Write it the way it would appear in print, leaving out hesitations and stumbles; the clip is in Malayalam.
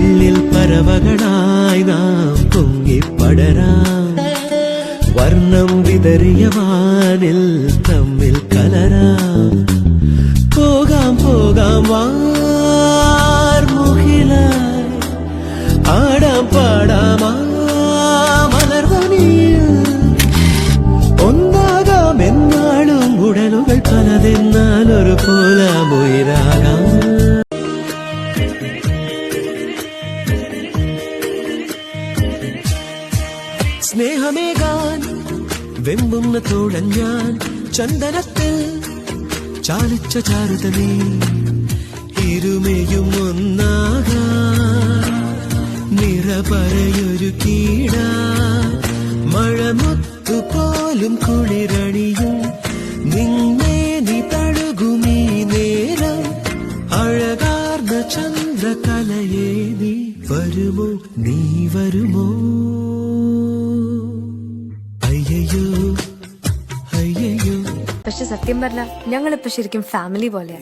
വില്ലിൽ പറവകളായി നാം പൊങ്ങിപ്പടരാം. വർണ്ണം വിതറിയ വാനിൽ തമ്മിൽ കലരാം. പോകാം പോകാം വാർമുകിലായി, ആടാം പാടാം മലർവനിയിൽ. ഒന്നാകാം എന്നാളും ഉടലുകൾ പലതെന്നാൽ ഒരു പോലാമുയിരാകാം. സ്നേഹമേകാൻ വെമ്പുന്ന തോഴൻ ഞാൻ, ചന്ദനത്തിൽ ചാലിച്ച ചാരുതനീ. ഇരുമയും ഒന്നാകാൻ നിറപറയൊരു കീട. മഴമുത്തുപോലും കുളിരണിയും നിന്നെ നീ തഴുകുമീ നേരം. അഴകാർന്ന ചന്ദ്രകലയേ നീ വരുമോ, നീ വരുമോ? അയ്യോ അയ്യോ. പക്ഷെ സത്യം പറഞ്ഞ ഞങ്ങളിപ്പോ ശരിക്കും ഫാമിലി പോലെയാ.